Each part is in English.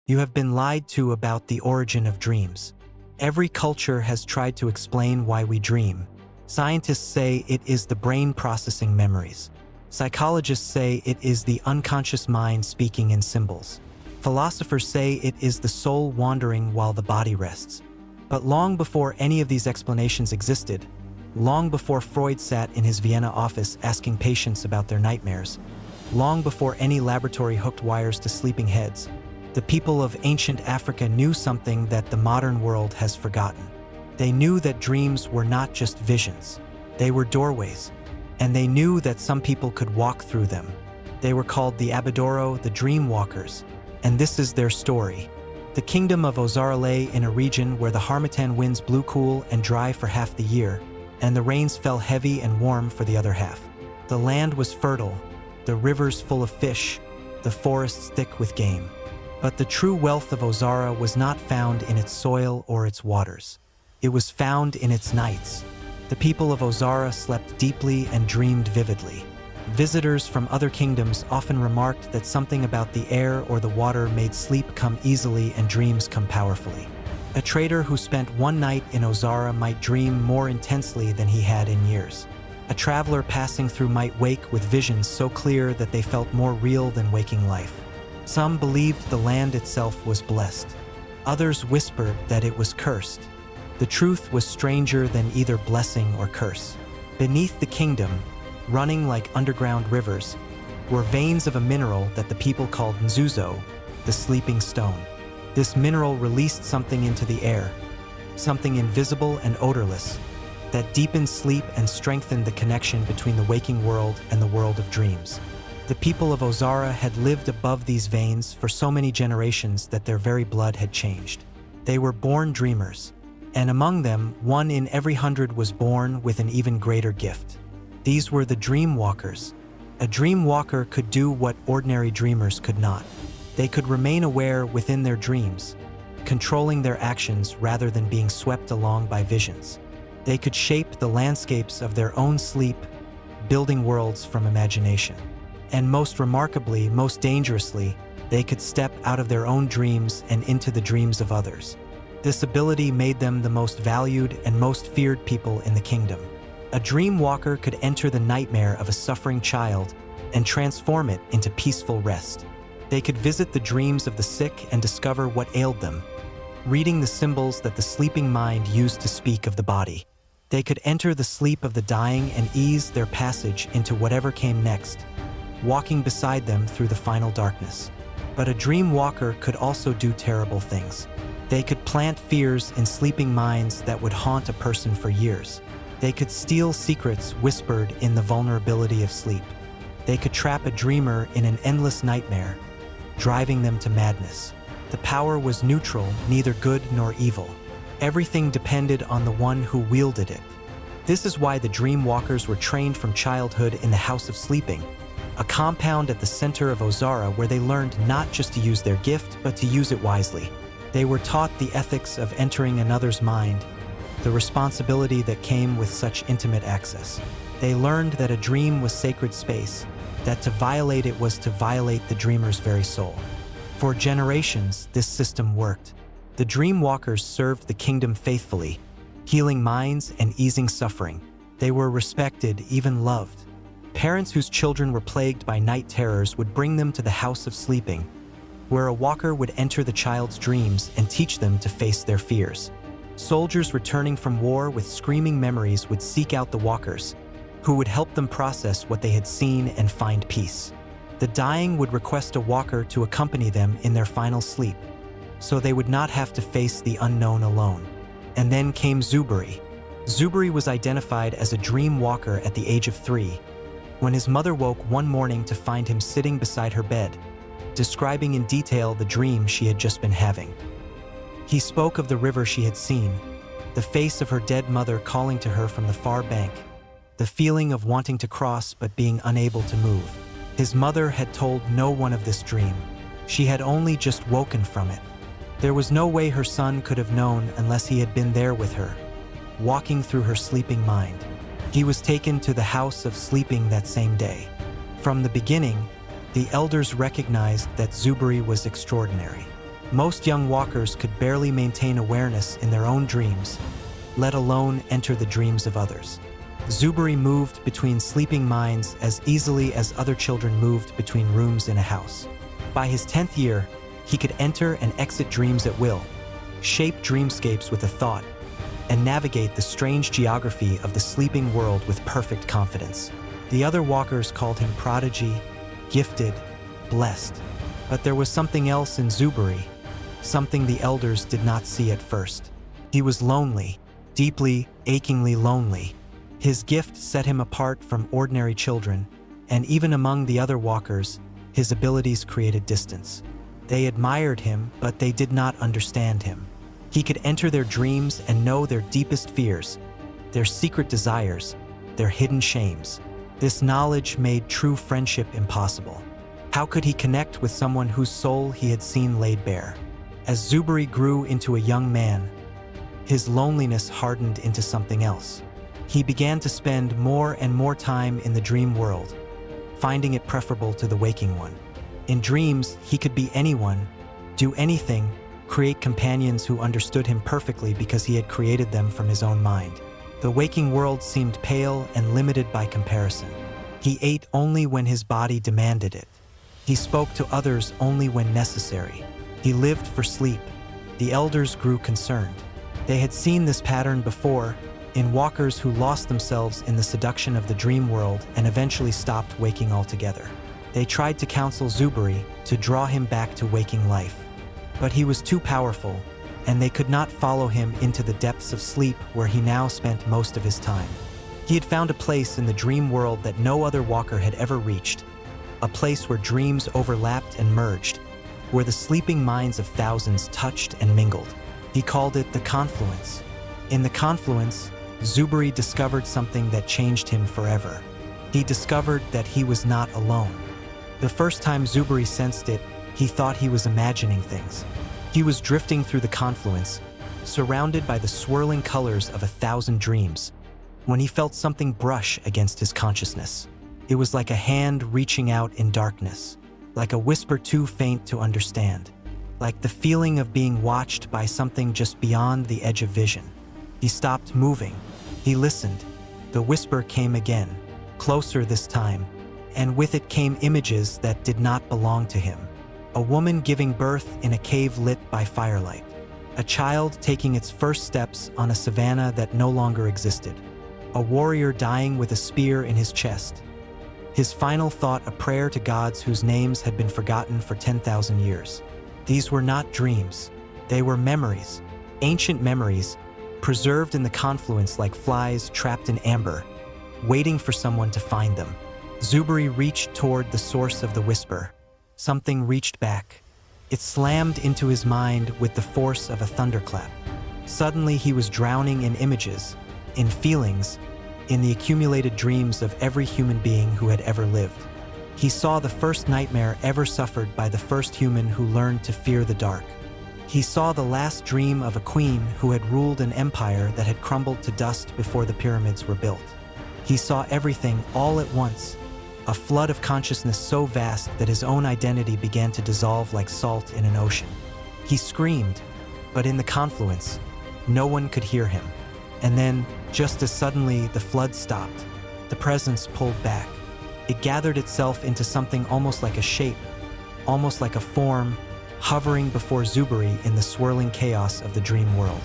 You have been lied to about the origin of dreams. Every culture has tried to explain why we dream. Scientists say it is the brain processing memories. Psychologists say it is the unconscious mind speaking in symbols. Philosophers say it is the soul wandering while the body rests. But long before any of these explanations existed, long before Freud sat in his Vienna office asking patients about their nightmares, long before any laboratory hooked wires to sleeping heads, the people of ancient Africa knew something that the modern world has forgotten. They knew that dreams were not just visions. They were doorways, and they knew that some people could walk through them. They were called the Abadọrọ, the dream walkers, and this is their story. The Kingdom of Ọzara lay in a region where the harmattan winds blew cool and dry for half the year, and the rains fell heavy and warm for the other half. The land was fertile, the rivers full of fish, the forests thick with game. But the true wealth of Ọzara was not found in its soil or its waters. It was found in its nights. The people of Ọzara slept deeply and dreamed vividly. Visitors from other kingdoms often remarked that something about the air or the water made sleep come easily and dreams come powerfully. A trader who spent one night in Ọzara might dream more intensely than he had in years. A traveler passing through might wake with visions so clear that they felt more real than waking life. Some believed the land itself was blessed. Others whispered that it was cursed. The truth was stranger than either blessing or curse. Beneath the kingdom, running like underground rivers, were veins of a mineral that the people called Nzuzo, the sleeping stone. This mineral released something into the air, something invisible and odorless, that deepened sleep and strengthened the connection between the waking world and the world of dreams. The people of Ọzara had lived above these veins for so many generations that their very blood had changed. They were born dreamers, and among them, 1 in every 100 was born with an even greater gift. These were the dream walkers. A dream walker could do what ordinary dreamers could not. They could remain aware within their dreams, controlling their actions rather than being swept along by visions. They could shape the landscapes of their own sleep, building worlds from imagination. And most remarkably, most dangerously, they could step out of their own dreams and into the dreams of others. This ability made them the most valued and most feared people in the kingdom. A dream walker could enter the nightmare of a suffering child and transform it into peaceful rest. They could visit the dreams of the sick and discover what ailed them, reading the symbols that the sleeping mind used to speak of the body. They could enter the sleep of the dying and ease their passage into whatever came next, walking beside them through the final darkness. But a dream walker could also do terrible things. They could plant fears in sleeping minds that would haunt a person for years. They could steal secrets whispered in the vulnerability of sleep. They could trap a dreamer in an endless nightmare, driving them to madness. The power was neutral, neither good nor evil. Everything depended on the one who wielded it. This is why the dream walkers were trained from childhood in the House of Sleeping, a compound at the center of Ọzara where they learned not just to use their gift, but to use it wisely. They were taught the ethics of entering another's mind, the responsibility that came with such intimate access. They learned that a dream was sacred space, that to violate it was to violate the dreamer's very soul. For generations, this system worked. The dream walkers served the kingdom faithfully, healing minds and easing suffering. They were respected, even loved. Parents whose children were plagued by night terrors would bring them to the House of Sleeping, where a walker would enter the child's dreams and teach them to face their fears. Soldiers returning from war with screaming memories would seek out the walkers, who would help them process what they had seen and find peace. The dying would request a walker to accompany them in their final sleep, so they would not have to face the unknown alone. And then came Zuberi. Zuberi was identified as a dream walker at the age of 3, when his mother woke one morning to find him sitting beside her bed, describing in detail the dream she had just been having. He spoke of the river she had seen, the face of her dead mother calling to her from the far bank, the feeling of wanting to cross but being unable to move. His mother had told no one of this dream. She had only just woken from it. There was no way her son could have known unless he had been there with her, walking through her sleeping mind. He was taken to the House of Sleeping that same day. From the beginning, the elders recognized that Zuberi was extraordinary. Most young walkers could barely maintain awareness in their own dreams, let alone enter the dreams of others. Zuberi moved between sleeping minds as easily as other children moved between rooms in a house. By his 10th year, he could enter and exit dreams at will, shape dreamscapes with a thought, and navigate the strange geography of the sleeping world with perfect confidence. The other walkers called him Prodigy, gifted, blessed. But there was something else in Zuberi, something the elders did not see at first. He was lonely, deeply, achingly lonely. His gift set him apart from ordinary children, and even among the other walkers, his abilities created distance. They admired him, but they did not understand him. He could enter their dreams and know their deepest fears, their secret desires, their hidden shames. This knowledge made true friendship impossible. How could he connect with someone whose soul he had seen laid bare? As Zuberi grew into a young man, his loneliness hardened into something else. He began to spend more and more time in the dream world, finding it preferable to the waking one. In dreams, he could be anyone, do anything, create companions who understood him perfectly because he had created them from his own mind. The waking world seemed pale and limited by comparison. He ate only when his body demanded it. He spoke to others only when necessary. He lived for sleep. The elders grew concerned. They had seen this pattern before, in walkers who lost themselves in the seduction of the dream world and eventually stopped waking altogether. They tried to counsel Zuberi to draw him back to waking life. But he was too powerful, and they could not follow him into the depths of sleep where he now spent most of his time. He had found a place in the dream world that no other walker had ever reached, a place where dreams overlapped and merged, where the sleeping minds of thousands touched and mingled. He called it the Confluence. In the Confluence, Zuberi discovered something that changed him forever. He discovered that he was not alone. The first time Zuberi sensed it, he thought he was imagining things. He was drifting through the confluence, surrounded by the swirling colors of 1,000 dreams, when he felt something brush against his consciousness. It was like a hand reaching out in darkness, like a whisper too faint to understand, like the feeling of being watched by something just beyond the edge of vision. He stopped moving. He listened. The whisper came again, closer this time, and with it came images that did not belong to him. A woman giving birth in a cave lit by firelight. A child taking its first steps on a savanna that no longer existed. A warrior dying with a spear in his chest. His final thought a prayer to gods whose names had been forgotten for 10,000 years. These were not dreams. They were memories. Ancient memories, preserved in the confluence like flies trapped in amber, waiting for someone to find them. Zuberi reached toward the source of the whisper. Something reached back. It slammed into his mind with the force of a thunderclap. Suddenly he was drowning in images, in feelings, in the accumulated dreams of every human being who had ever lived. He saw the first nightmare ever suffered by the first human who learned to fear the dark. He saw the last dream of a queen who had ruled an empire that had crumbled to dust before the pyramids were built. He saw everything all at once, a flood of consciousness so vast that his own identity began to dissolve like salt in an ocean. He screamed, but in the confluence, no one could hear him. And then, just as suddenly the flood stopped, the presence pulled back. It gathered itself into something almost like a shape, almost like a form, hovering before Zuberi in the swirling chaos of the dream world.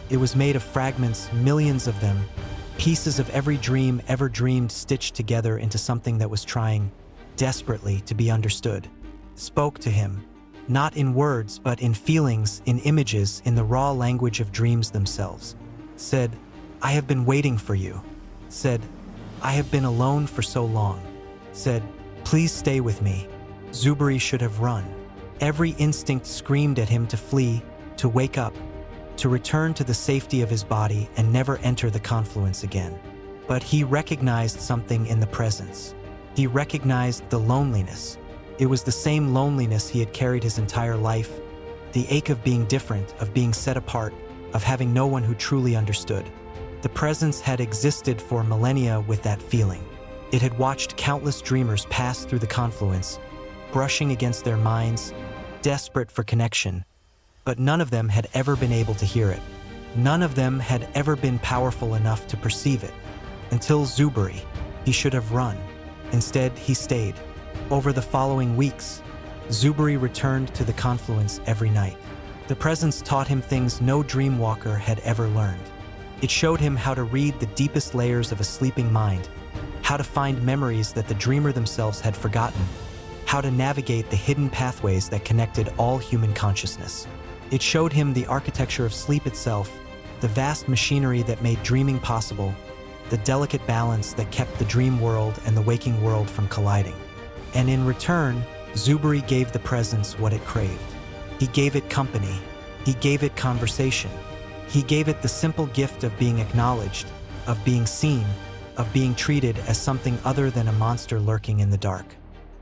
It was made of fragments, millions of them, pieces of every dream ever dreamed stitched together into something that was trying, desperately, to be understood. Spoke to him, not in words, but in feelings, in images, in the raw language of dreams themselves. Said, "I have been waiting for you." Said, "I have been alone for so long." Said, "Please stay with me." Zuberi should have run. Every instinct screamed at him to flee, to wake up, to return to the safety of his body and never enter the confluence again. But he recognized something in the presence. He recognized the loneliness. It was the same loneliness he had carried his entire life, the ache of being different, of being set apart, of having no one who truly understood. The presence had existed for millennia with that feeling. It had watched countless dreamers pass through the confluence, brushing against their minds, desperate for connection, but none of them had ever been able to hear it. None of them had ever been powerful enough to perceive it. Until Zuberi. He should have run. Instead, he stayed. Over the following weeks, Zuberi returned to the Confluence every night. The presence taught him things no dreamwalker had ever learned. It showed him how to read the deepest layers of a sleeping mind, how to find memories that the dreamer themselves had forgotten, how to navigate the hidden pathways that connected all human consciousness. It showed him the architecture of sleep itself, the vast machinery that made dreaming possible, the delicate balance that kept the dream world and the waking world from colliding. And in return, Zuberi gave the presence what it craved. He gave it company. He gave it conversation. He gave it the simple gift of being acknowledged, of being seen, of being treated as something other than a monster lurking in the dark.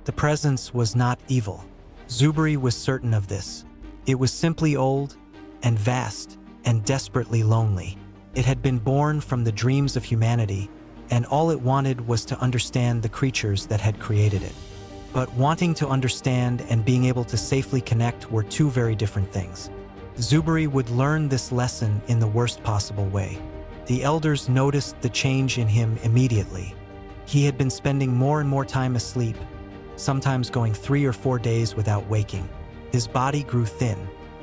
The presence was not evil. Zuberi was certain of this. It was simply old and vast and desperately lonely. It had been born from the dreams of humanity, and all it wanted was to understand the creatures that had created it. But wanting to understand and being able to safely connect were two very different things. Zuberi would learn this lesson in the worst possible way. The elders noticed the change in him immediately. He had been spending more and more time asleep, sometimes going 3 or 4 days without waking. His body grew thin.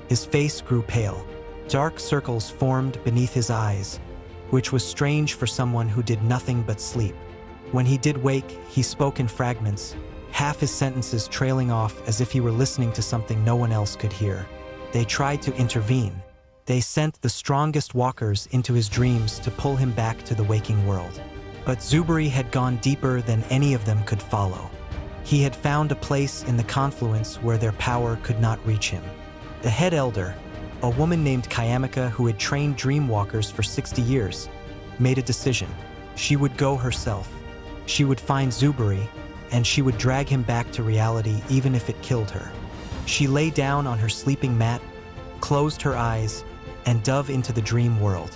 His face grew pale. Dark circles formed beneath his eyes, which was strange for someone who did nothing but sleep. When he did wake, he spoke in fragments, half his sentences trailing off as if he were listening to something no one else could hear. They tried to intervene. They sent the strongest walkers into his dreams to pull him back to the waking world. But Zuberi had gone deeper than any of them could follow. He had found a place in the Confluence where their power could not reach him. The head elder, a woman named Kayamika who had trained dreamwalkers for 60 years, made a decision. She would go herself. She would find Zuberi, and she would drag him back to reality even if it killed her. She lay down on her sleeping mat, closed her eyes, and dove into the dream world.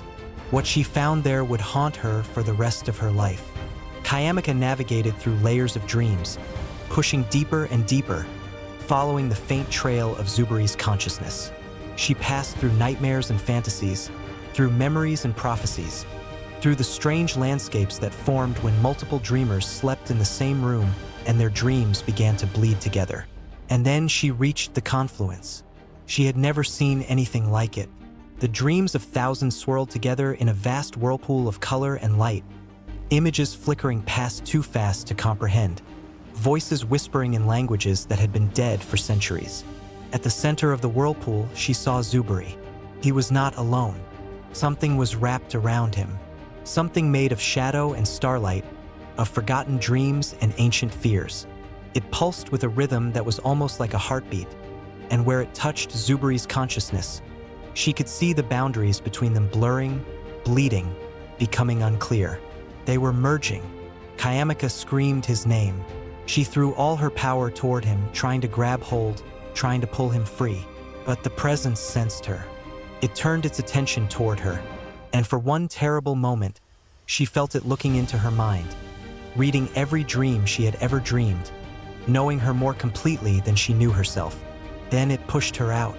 What she found there would haunt her for the rest of her life. Kayamika navigated through layers of dreams, pushing deeper and deeper, following the faint trail of Zuberi's consciousness. She passed through nightmares and fantasies, through memories and prophecies, through the strange landscapes that formed when multiple dreamers slept in the same room and their dreams began to bleed together. And then she reached the Confluence. She had never seen anything like it. The dreams of thousands swirled together in a vast whirlpool of color and light, images flickering past too fast to comprehend, voices whispering in languages that had been dead for centuries. At the center of the whirlpool, she saw Zuberi. He was not alone. Something was wrapped around him. Something made of shadow and starlight, of forgotten dreams and ancient fears. It pulsed with a rhythm that was almost like a heartbeat, and where it touched Zuberi's consciousness, she could see the boundaries between them blurring, bleeding, becoming unclear. They were merging. Kayamika screamed his name. She threw all her power toward him, trying to grab hold, trying to pull him free. But the presence sensed her. It turned its attention toward her, and for one terrible moment, she felt it looking into her mind, reading every dream she had ever dreamed, knowing her more completely than she knew herself. Then it pushed her out.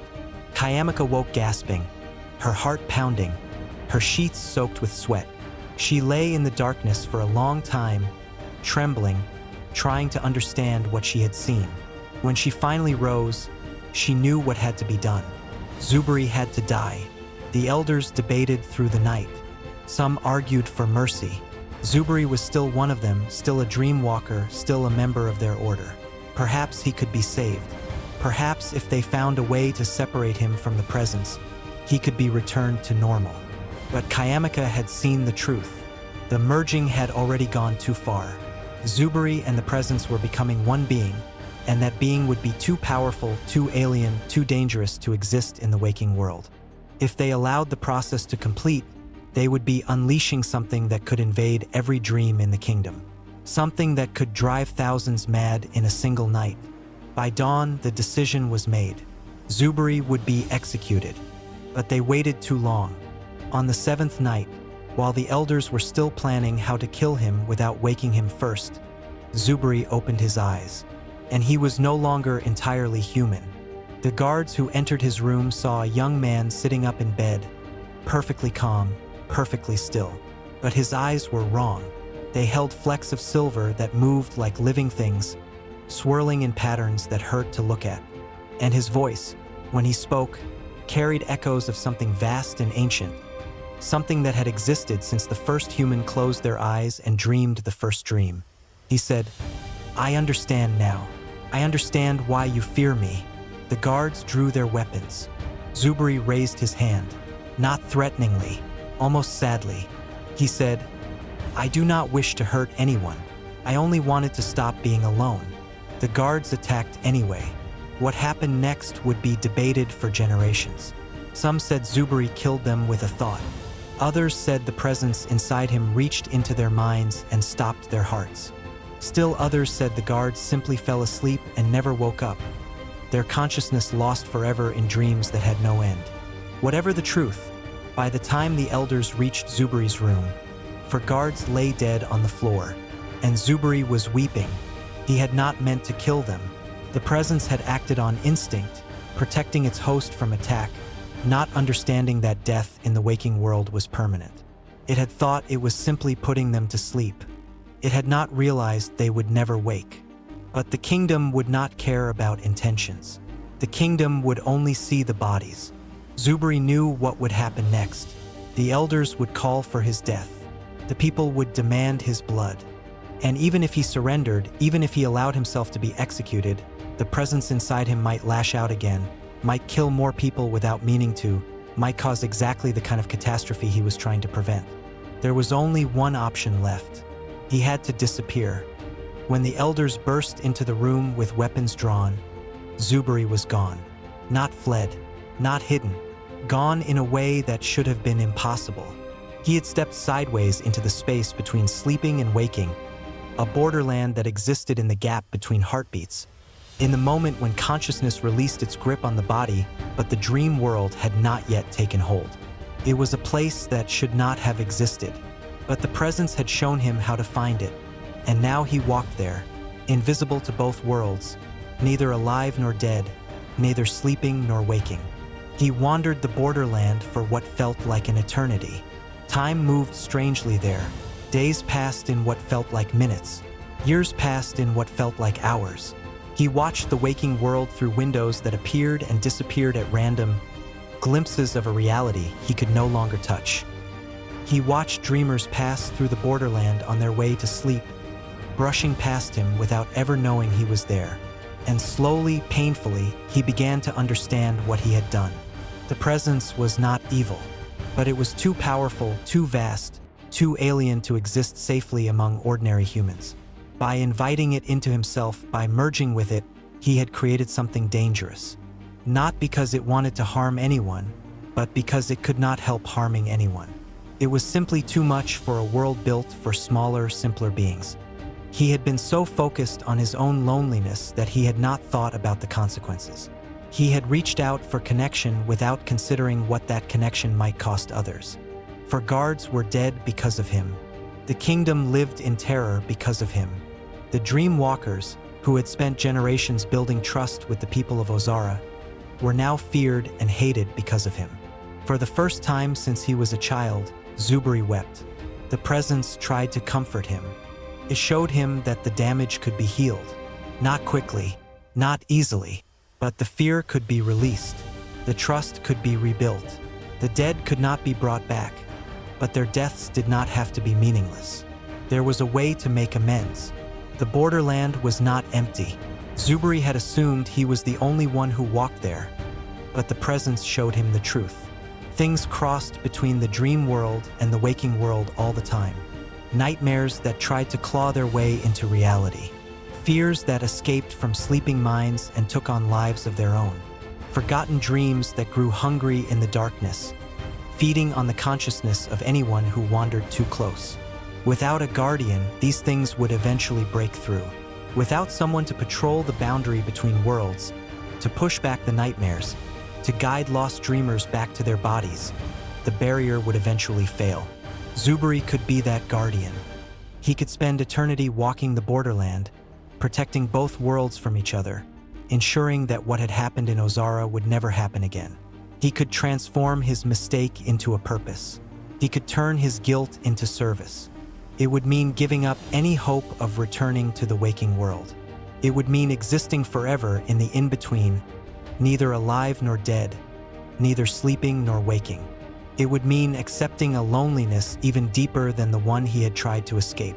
Kayamika woke gasping, her heart pounding, her sheets soaked with sweat. She lay in the darkness for a long time, trembling, trying to understand what she had seen. When she finally rose, she knew what had to be done. Zuberi had to die. The elders debated through the night. Some argued for mercy. Zuberi was still one of them, still a dreamwalker, still a member of their order. Perhaps he could be saved. Perhaps if they found a way to separate him from the presence, he could be returned to normal. But Kayamika had seen the truth. The merging had already gone too far. Zuberi and the presence were becoming one being, and that being would be too powerful, too alien, too dangerous to exist in the waking world. If they allowed the process to complete, they would be unleashing something that could invade every dream in the kingdom. Something that could drive thousands mad in a single night. By dawn, the decision was made. Zuberi would be executed. But they waited too long. On the 7th night, while the elders were still planning how to kill him without waking him first, Zuberi opened his eyes. And he was no longer entirely human. The guards who entered his room saw a young man sitting up in bed, perfectly calm, perfectly still. But his eyes were wrong. They held flecks of silver that moved like living things, swirling in patterns that hurt to look at. And his voice, when he spoke, carried echoes of something vast and ancient, something that had existed since the first human closed their eyes and dreamed the first dream. He said, "I understand now. I understand why you fear me." The guards drew their weapons. Zuberi raised his hand, not threateningly, almost sadly. He said, "I do not wish to hurt anyone. I only wanted to stop being alone." The guards attacked anyway. What happened next would be debated for generations. Some said Zuberi killed them with a thought. Others said the presence inside him reached into their minds and stopped their hearts. Still others said the guards simply fell asleep and never woke up, their consciousness lost forever in dreams that had no end. Whatever the truth, by the time the elders reached Zuberi's room, four guards lay dead on the floor, and Zuberi was weeping. He had not meant to kill them. The presence had acted on instinct, protecting its host from attack, not understanding that death in the waking world was permanent. It had thought it was simply putting them to sleep. It had not realized they would never wake. But the kingdom would not care about intentions. The kingdom would only see the bodies. Zuberi knew what would happen next. The elders would call for his death. The people would demand his blood. And even if he surrendered, even if he allowed himself to be executed, the presence inside him might lash out again, might kill more people without meaning to, might cause exactly the kind of catastrophe he was trying to prevent. There was only one option left. He had to disappear. When the elders burst into the room with weapons drawn, Zuberi was gone. Not fled, not hidden, gone in a way that should have been impossible. He had stepped sideways into the space between sleeping and waking, a borderland that existed in the gap between heartbeats, in the moment when consciousness released its grip on the body, but the dream world had not yet taken hold. It was a place that should not have existed, but the presence had shown him how to find it, and now he walked there, invisible to both worlds, neither alive nor dead, neither sleeping nor waking. He wandered the borderland for what felt like an eternity. Time moved strangely there. Days passed in what felt like minutes. Years passed in what felt like hours. He watched the waking world through windows that appeared and disappeared at random, glimpses of a reality he could no longer touch. He watched dreamers pass through the borderland on their way to sleep, brushing past him without ever knowing he was there. And slowly, painfully, he began to understand what he had done. The presence was not evil, but it was too powerful, too vast, too alien to exist safely among ordinary humans. By inviting it into himself, by merging with it, he had created something dangerous. Not because it wanted to harm anyone, but because it could not help harming anyone. It was simply too much for a world built for smaller, simpler beings. He had been so focused on his own loneliness that he had not thought about the consequences. He had reached out for connection without considering what that connection might cost others. For guards were dead because of him. The kingdom lived in terror because of him. The dream walkers, who had spent generations building trust with the people of Ọzara, were now feared and hated because of him. For the first time since he was a child, Zuberi wept. The presence tried to comfort him. It showed him that the damage could be healed. Not quickly, not easily, but the fear could be released. The trust could be rebuilt. The dead could not be brought back, but their deaths did not have to be meaningless. There was a way to make amends. The borderland was not empty. Zuberi had assumed he was the only one who walked there, but the presence showed him the truth. Things crossed between the dream world and the waking world all the time. Nightmares that tried to claw their way into reality. Fears that escaped from sleeping minds and took on lives of their own. Forgotten dreams that grew hungry in the darkness, feeding on the consciousness of anyone who wandered too close. Without a guardian, these things would eventually break through. Without someone to patrol the boundary between worlds, to push back the nightmares, to guide lost dreamers back to their bodies, the barrier would eventually fail. Zuberi could be that guardian. He could spend eternity walking the borderland, protecting both worlds from each other, ensuring that what had happened in Ọzara would never happen again. He could transform his mistake into a purpose. He could turn his guilt into service. It would mean giving up any hope of returning to the waking world. It would mean existing forever in the in-between, neither alive nor dead, neither sleeping nor waking. It would mean accepting a loneliness even deeper than the one he had tried to escape.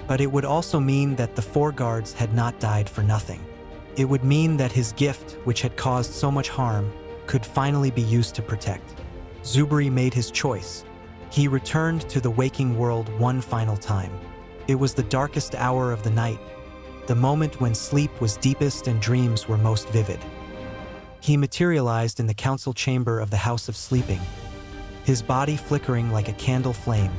But it would also mean that the four guards had not died for nothing. It would mean that his gift, which had caused so much harm, could finally be used to protect. Zuberi made his choice. He returned to the waking world one final time. It was the darkest hour of the night, the moment when sleep was deepest and dreams were most vivid. He materialized in the council chamber of the House of Sleeping, his body flickering like a candle flame,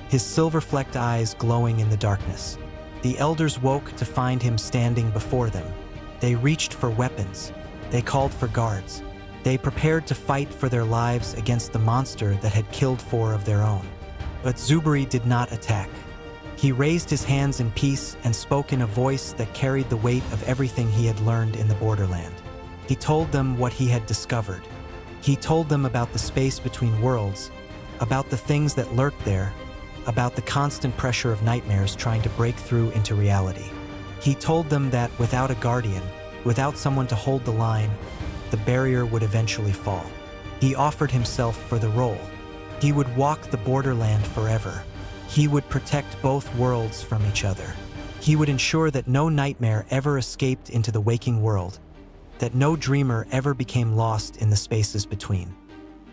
his silver-flecked eyes glowing in the darkness. The elders woke to find him standing before them. They reached for weapons. They called for guards. They prepared to fight for their lives against the monster that had killed four of their own. But Zuberi did not attack. He raised his hands in peace and spoke in a voice that carried the weight of everything he had learned in the Borderland. He told them what he had discovered. He told them about the space between worlds, about the things that lurked there, about the constant pressure of nightmares trying to break through into reality. He told them that without a guardian, without someone to hold the line, the barrier would eventually fall. He offered himself for the role. He would walk the Borderland forever. He would protect both worlds from each other. He would ensure that no nightmare ever escaped into the waking world, that no dreamer ever became lost in the spaces between.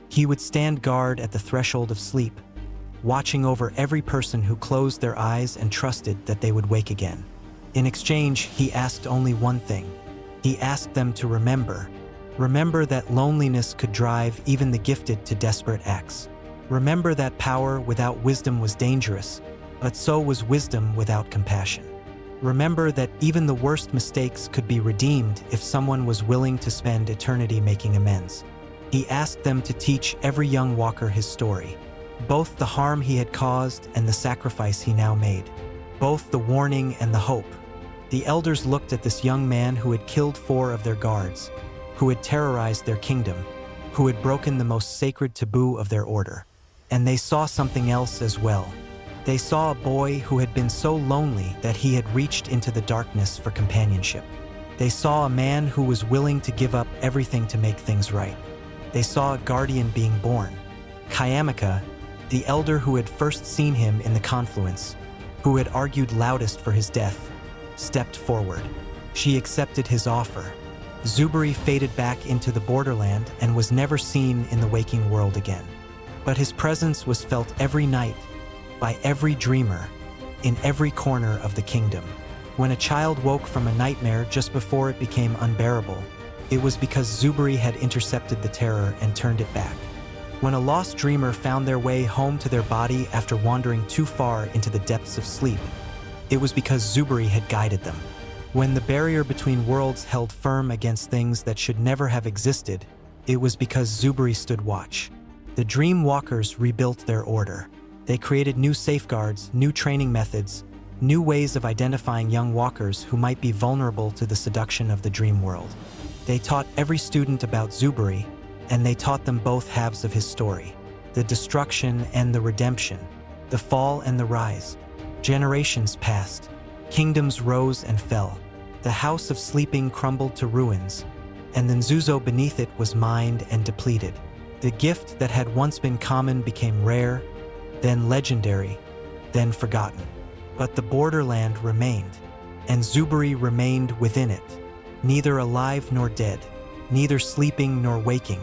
He would stand guard at the threshold of sleep, watching over every person who closed their eyes and trusted that they would wake again. In exchange, he asked only one thing. He asked them to remember that loneliness could drive even the gifted to desperate acts. Remember that power without wisdom was dangerous, but so was wisdom without compassion. Remember that even the worst mistakes could be redeemed if someone was willing to spend eternity making amends. He asked them to teach every young walker his story, both the harm he had caused and the sacrifice he now made, both the warning and the hope. The elders looked at this young man who had killed four of their guards, who had terrorized their kingdom, who had broken the most sacred taboo of their order. And they saw something else as well. They saw a boy who had been so lonely that he had reached into the darkness for companionship. They saw a man who was willing to give up everything to make things right. They saw a guardian being born. Kayamika, the elder who had first seen him in the Confluence, who had argued loudest for his death, stepped forward. She accepted his offer. Zuberi faded back into the Borderland and was never seen in the waking world again. But his presence was felt every night, by every dreamer, in every corner of the kingdom. When a child woke from a nightmare just before it became unbearable, it was because Zuberi had intercepted the terror and turned it back. When a lost dreamer found their way home to their body after wandering too far into the depths of sleep, it was because Zuberi had guided them. When the barrier between worlds held firm against things that should never have existed, it was because Zuberi stood watch. The Dream Walkers rebuilt their order. They created new safeguards, new training methods, new ways of identifying young walkers who might be vulnerable to the seduction of the dream world. They taught every student about Zuberi, and they taught them both halves of his story, the destruction and the redemption, the fall and the rise. Generations passed. Kingdoms rose and fell. The House of Sleeping crumbled to ruins, and the Nzuzo beneath it was mined and depleted. The gift that had once been common became rare, then legendary, then forgotten. But the Borderland remained, and Zuberi remained within it, neither alive nor dead, neither sleeping nor waking,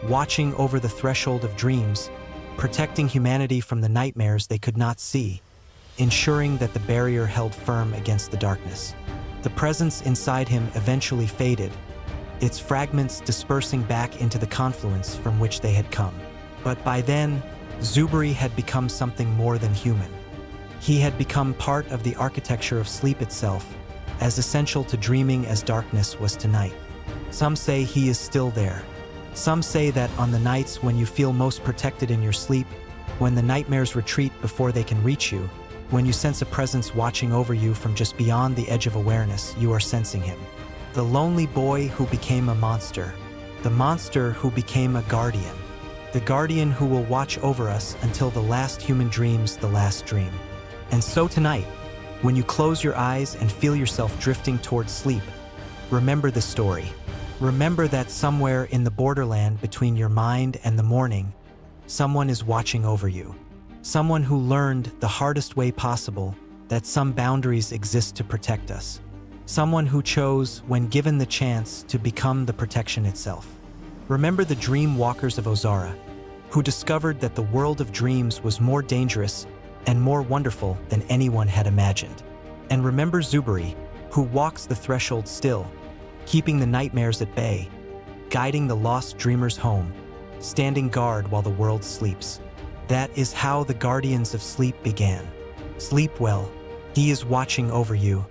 watching over the threshold of dreams, protecting humanity from the nightmares they could not see, ensuring that the barrier held firm against the darkness. The presence inside him eventually faded, its fragments dispersing back into the confluence from which they had come. But by then, Zuberi had become something more than human. He had become part of the architecture of sleep itself, as essential to dreaming as darkness was to night. Some say he is still there. Some say that on the nights when you feel most protected in your sleep, when the nightmares retreat before they can reach you, when you sense a presence watching over you from just beyond the edge of awareness, you are sensing him. The lonely boy who became a monster. The monster who became a guardian. The guardian who will watch over us until the last human dreams the last dream. And so tonight, when you close your eyes and feel yourself drifting towards sleep, remember the story. Remember that somewhere in the borderland between your mind and the morning, someone is watching over you. Someone who learned the hardest way possible that some boundaries exist to protect us. Someone who chose, when given the chance, to become the protection itself. Remember the dream walkers of Ọzara, who discovered that the world of dreams was more dangerous and more wonderful than anyone had imagined. And remember Zuberi, who walks the threshold still, keeping the nightmares at bay, guiding the lost dreamers home, standing guard while the world sleeps. That is how the Guardians of Sleep began. Sleep well. He is watching over you.